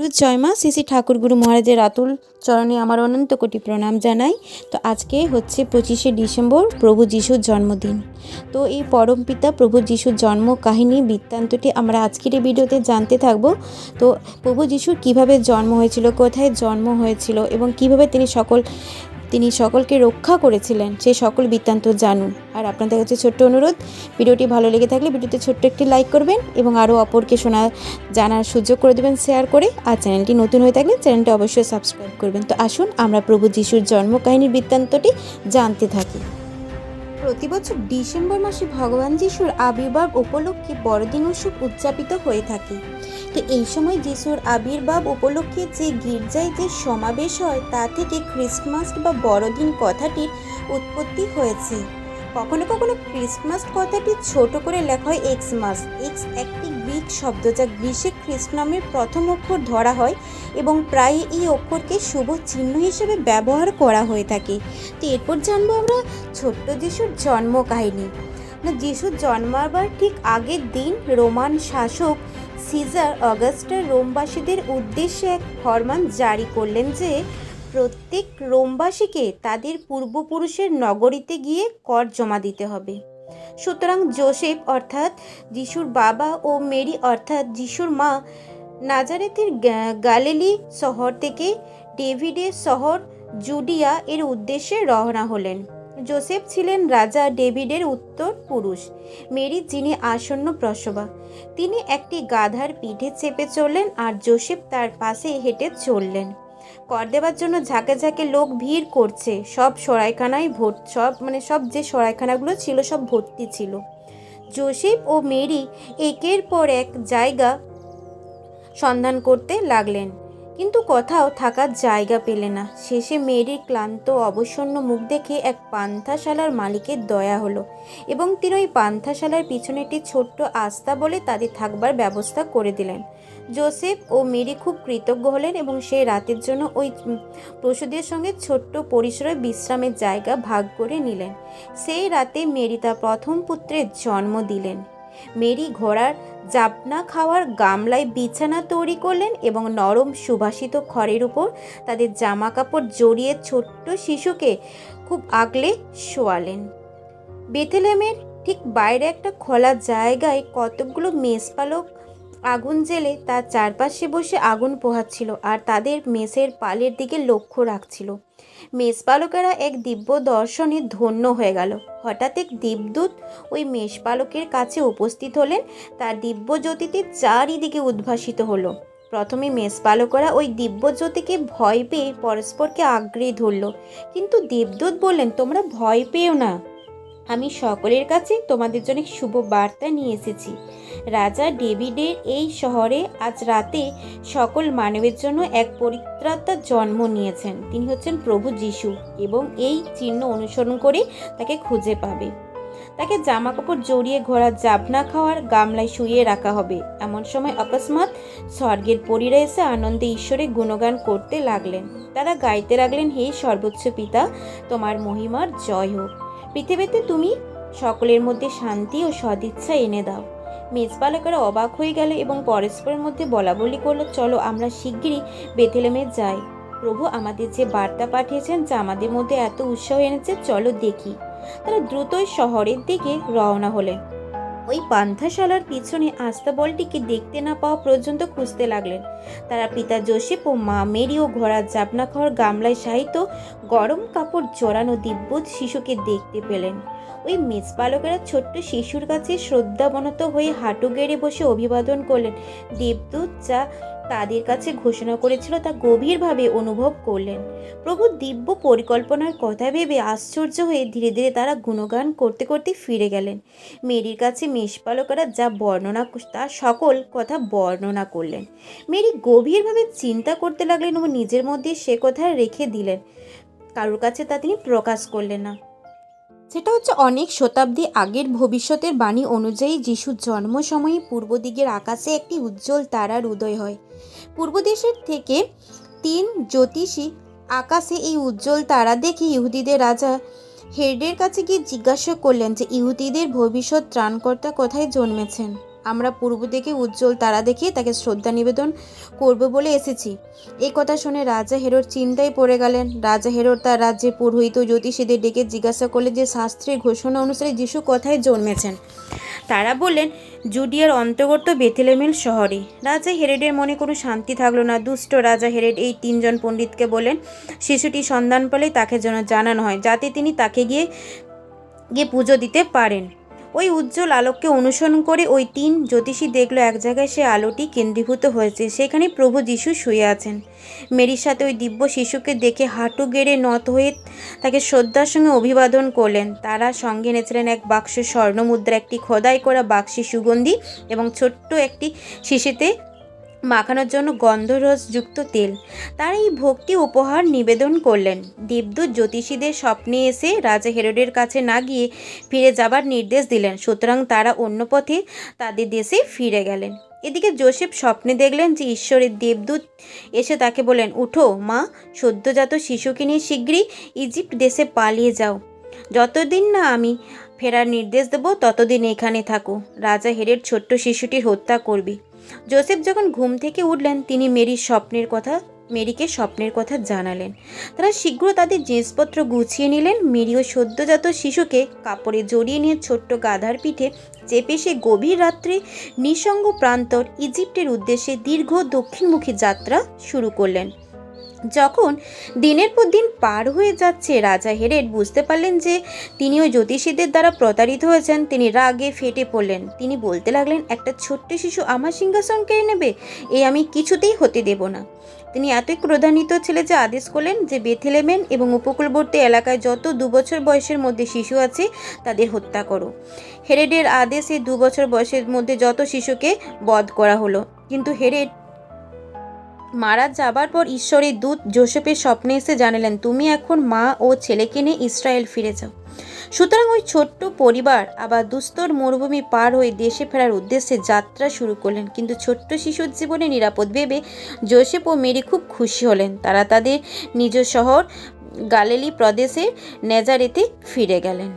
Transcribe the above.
বন্ধু জয় মা। শ্রী শ্রী ঠাকুরগুরু মহারাজের আতুল চরণে আমার অনন্ত কোটি প্রণাম জানাই। তো আজকে হচ্ছে 25শে ডিসেম্বর, প্রভু যিশুর জন্মদিন। তো এই পরমপিতা প্রভু যিশুর জন্ম কাহিনী বৃত্তান্তটি আমরা আজকের এই ভিডিওতে জানতে থাকব। তো প্রভু যিশুর কিভাবে জন্ম হয়েছিল, কোথায় জন্ম হয়েছিল এবং কিভাবে তিনি সকলকে রক্ষা করেছিলেন, সেই সকল বৃত্তান্ত জানুন। আর আপনাদের কাছে ছোট্ট অনুরোধ, ভিডিওটি ভালো লেগে থাকলে ভিডিওতে ছোট্ট একটি লাইক করবেন এবং আরও অপরকে জানার সুযোগ করে দেবেন শেয়ার করে। আর চ্যানেলটি নতুন হয়ে থাকলে চ্যানেলটি অবশ্যই সাবস্ক্রাইব করবেন। তো আসুন আমরা প্রভু যিশুর জন্ম কাহিনীর বৃত্তান্তটি জানতে থাকি। প্রতি বছর ডিসেম্বর মাসে ভগবান যিশুর আবির্ভাব উপলক্ষে বড়দিন উৎসব উদযাপিত হয়ে থাকে। তো এই সময় যিশুর আবির্ভাব উপলক্ষে যে গির্জায় যে সমাবেশ হয় তা থেকে খ্রিস্টমাস বা বড়দিন কথাটির উৎপত্তি হয়েছে। কখনো কখনো খ্রিস্টমাস কথাটি ছোট করে লেখা হয় এক্সমাস। এক্স একটি গ্রিক শব্দ যা গ্রীসে খ্রিস্ট নামের প্রথম অক্ষর ধরা হয় এবং প্রায় এই অক্ষরকে শুভ চিহ্ন হিসেবে ব্যবহার করা হয়ে থাকে। তো এরপর জানবো আমরা ছোট্ট যিশুর জন্ম কাহিনী। যিশুর জন্মাবার ঠিক আগের দিন রোমান শাসক সিজার অগাস্টার রোমবাসীদের উদ্দেশ্যে এক ফরমান জারি করলেন যে প্রত্যেক রোমবাসীকে তাদের পূর্বপুরুষের নগরীতে গিয়ে কর জমা দিতে হবে। সুতরাং জোসেফ অর্থাৎ যিশুর বাবা ও মেরি অর্থাৎ যিশুর মা নাজারেতের গালিলি শহর থেকে ডেভিডের শহর জুডিয়া এর উদ্দেশ্যে রওনা হলেন। জোসেফ ছিলেন রাজা ডেভিডের উত্তর পুরুষ। মেরি যিনি আসন্ন প্রসবা, তিনি একটি গাধার পিঠে চেপে চললেন আর জোসেফ তার পাশে হেঁটে চললেন। কর দেওয়ার জন্য ঝাঁকে ঝাঁকে লোক ভিড় করছে। সব সরাইখানায় সব যে সরাইখানাগুলো ছিল সব ভর্তি ছিল। জোসেফ ও মেরি একের পর এক জায়গা সন্ধান করতে লাগলেন, কিন্তু কোথাও থাকার জায়গা পেলে না। শেষে মেরির ক্লান্ত অবসন্ন মুখ দেখে এক পান্থাশালার মালিকের দয়া হলো এবং তিনি ওই পান্থাশালার পিছনে একটি ছোট্ট আস্তা বলে তাদের থাকবার ব্যবস্থা করে দিলেন। জোসেফ ও মেরি খুব কৃতজ্ঞ হলেন এবং সেই রাতের জন্য ওই পশুদের সঙ্গে ছোট্ট পরিসরে বিশ্রামের জায়গা ভাগ করে নিলেন। সেই রাতে মেরি তার প্রথম পুত্রের জন্ম দিলেন। মেরি ঘোড়ার জাপনা খাওয়ার গামলায় বিছানা তৈরি করলেন এবং নরম সুবাসিত খড়ের উপর তাদের জামা কাপড় জড়িয়ে ছোট্ট শিশুকে খুব আগলে শোয়ালেন। বেথলেহেমের ঠিক বাইরে একটা খোলা জায়গায় কতকগুলো মেষপালক আগুন জেলে তার চারপাশে বসে আগুন পোহাচ্ছিল আর তাদের মেষের পালের দিকে লক্ষ্য রাখছিল। মেষপালকেরা এক দিব্য দর্শনে ধন্য হয়ে গেল। হঠাৎ এক দেবদূত ওই মেষপালকের কাছে উপস্থিত হলেন। তার দিব্য জ্যোতিতে চারিদিকে উদ্ভাসিত হলো। প্রথমে মেষপালকেরা ওই দিব্য জ্যোতিকে ভয় পেয়ে পরস্পরকে আঁকড়ে ধরল, কিন্তু দেবদূত বললেন, তোমরা ভয় পেও না, আমি সকলের কাছে তোমাদের জন্য শুভ বার্তা নিয়ে এসেছি। রাজা ডেভিডের এই শহরে আজ রাতে সকল মানবের জন্য এক পরিত্রাতার জন্ম নিয়েছেন। তিনি হচ্ছেন প্রভু যিশু এবং এই চিহ্ন অনুসরণ করে তাকে খুঁজে পাবে। তাকে জামা কাপড় জড়িয়ে ঘোড়ার জাবনা খাওয়ার গামলায় শুইয়ে রাখা হবে। এমন সময় অকস্মাৎ স্বর্গের পরীরা এসে আনন্দে ঈশ্বরের গুণগান করতে লাগলেন। তারা গাইতে লাগলেন, হে সর্বোচ্চ পিতা, তোমার মহিমার জয় হোক। পৃথিবীতে তুমি সকলের মধ্যে শান্তি ও সদিচ্ছা এনে দাও। মেষপালকেরা অবাক হয়ে গেল এবং পরস্পরের মধ্যে বলাবলি করলো, চলো আমরা শিগগিরই বেথলেহেমে যাই। প্রভু আমাদের যে বার্তা পাঠিয়েছেন যা আমাদের মধ্যে এত উৎসাহ এনেছে, চলো দেখি। তারা দ্রুতই শহরের দিকে রওনা হলেন। ওই পান্থাশালার পিছনে আস্তাবলটিকে দেখতে না পাওয়া পর্যন্ত খুঁজতে লাগলেন। তারা পিতা জোসেফ ও মা মেরি ও ঘোড়ার জাপনা খাওয়ার গামলায় শায়িত গরম কাপড় জড়ানো দিব্য শিশুকে দেখতে পেলেন। ওই মেষপালকেরা ছোট্ট শিশুর কাছে শ্রদ্ধাবনত হয়ে হাঁটু গেড়ে বসে অভিবাদন করলেন। দেবদূত যা তাদের কাছে ঘোষণা করেছিল তা গভীরভাবে অনুভব করলেন। প্রভুর দিব্য পরিকল্পনার কথা ভেবে আশ্চর্য হয়ে ধীরে ধীরে তারা গুণগান করতে করতে ফিরে গেলেন। মেরির কাছে মেষপালকেরা যা বর্ণনা তার সকল কথা বর্ণনা করলেন। মেরি গভীরভাবে চিন্তা করতে লাগলেন এবং নিজের মধ্যে সে কথা রেখে দিলেন। কারোর কাছে তা তিনি প্রকাশ করলেন না। সেটা হচ্ছে অনেক শতাব্দী আগের ভবিষ্যতের বাণী অনুযায়ী যিশুর জন্ম সময়ে পূর্ব দিকের আকাশে একটি উজ্জ্বল তারার উদয় হয়। পূর্ব দেশের থেকে 3 জ্যোতিষী আকাশে এই উজ্জ্বল তারা দেখে ইহুদিদের রাজা হেরডের কাছে গিয়ে জিজ্ঞাসা করলেন যে ইহুদিদের ভবিষ্যৎ ত্রাণকর্তা কোথায় জন্মেছেন। আমরা পূর্ব দিকে উজ্জ্বল তারা দেখিয়ে তাকে শ্রদ্ধা নিবেদন করব বলে এসেছি। এই কথা শুনে রাজা হেরোদ চিন্তায় পড়ে গেলেন। রাজা হেরোদ তার রাজ্যের পুরোহিত জ্যোতিষীদের ডেকে জিজ্ঞাসা করলেন যে শাস্ত্রের ঘোষণা অনুসারে যিশু কোথায় জন্মেছেন। তারা বললেন জুডিয়ার অন্তর্গত বেথলেহেম শহরে। রাজা হেরোদের মনে কোনো শান্তি থাকলো না। দুষ্ট রাজা হেরোদ এই 3 জন পণ্ডিতকে বললেন শিশুটি সন্ধান পেলে তাকে যেন জানানো হয়, যাতে তিনি তাকে গিয়ে পুজো দিতে পারেন। ওই উজ্জ্বল আলোককে অনুসরণ করে ওই 3 জ্যোতিষী দেখলো এক জায়গায় সে আলোটি কেন্দ্রীভূত হয়েছে। সেখানে প্রভু যিশু শুয়ে আছেন। মেরির সাথে ওই দিব্য শিশুকে দেখে হাঁটু গেড়ে নত হয়ে তাকে শ্রদ্ধার সঙ্গে অভিবাদন করলেন। তারা সঙ্গে এনেছিলেন এক বাক্স স্বর্ণমুদ্রা, একটি খোদাই করা বাক্সে সুগন্ধি এবং ছোট্ট একটি শিশিতে মাখানোর জন্য গন্ধরসযুক্ত তেল। তারা এই ভক্তি উপহার নিবেদন করলেন। দেবদূত জ্যোতিষীদের স্বপ্নে এসে রাজা হেরোদের কাছে না গিয়ে ফিরে যাবার নির্দেশ দিলেন। সুতরাং তারা অন্য পথে তাদের দেশে ফিরে গেলেন। এদিকে যোসেফ স্বপ্নে দেখলেন যে ঈশ্বরের দেবদূত এসে তাকে বলেন, উঠো মা, সদ্যজাত শিশুকে নিয়ে শীঘ্রই ইজিপ্ট দেশে পালিয়ে যাও। যতদিন না আমি ফেরার নির্দেশ দেব ততদিন এখানে থাকো। রাজা হেরোদ ছোট্ট শিশুটির হত্যা করবে। যোসেফ যখন ঘুম থেকে উঠলেন তিনি মেরিকে স্বপ্নের কথা জানালেন। তারা শীঘ্র তাদের জিনিসপত্র গুছিয়ে নিলেন। মেরি ও সদ্যজাত শিশুকে কাপড়ে জড়িয়ে নিয়ে ছোট্ট গাধার পিঠে চেপে সে গভীর রাত্রে নিঃসঙ্গ প্রান্তর ইজিপ্টের উদ্দেশ্যে দীর্ঘ দক্ষিণমুখী যাত্রা শুরু করলেন। যখন দিনের পর দিন পার হয়ে যাচ্ছে রাজা হেরোদ বুঝতে পারলেন যে তিনি ওই জ্যোতিষীদের দ্বারা প্রতারিত হয়েছেন। তিনি রাগে ফেটে পড়লেন। তিনি বলতে লাগলেন, একটা ছোট্ট শিশু আমার সিংহাসন কেড়ে নেবে, এ আমি কিছুতেই হতে দেব না। তিনি এতই ক্রোধান্বিত ছিলেন যে আদেশ করলেন যে বেথলেহেম এবং উপকূলবর্তী এলাকায় যত 2 বছর বয়সের মধ্যে শিশু আছে তাদের হত্যা করো। হেরোদের আদেশে 2 বছর বয়সের মধ্যে যত শিশুকে বধ করা হলো। কিন্তু হেরোদ মারা যাবার পর ঈশ্বরের দূত যোসেফের স্বপ্নে এসে জানালেন, তুমি এখন মা ও ছেলেকে নিয়ে ইসরায়েল ফিরে যাও। সুতরাং ওই ছোট্ট পরিবার আবার দুস্তর মরুভূমি পার হয়ে দেশে ফেরার উদ্দেশ্যে যাত্রা শুরু করলেন। কিন্তু ছোট্ট শিশুর জীবনে নিরাপদ ভেবে যোসেফ ও মেরি খুব খুশি হলেন। তারা তাদের নিজ শহর গালিলী প্রদেশের নেজারেতে ফিরে গেলেন।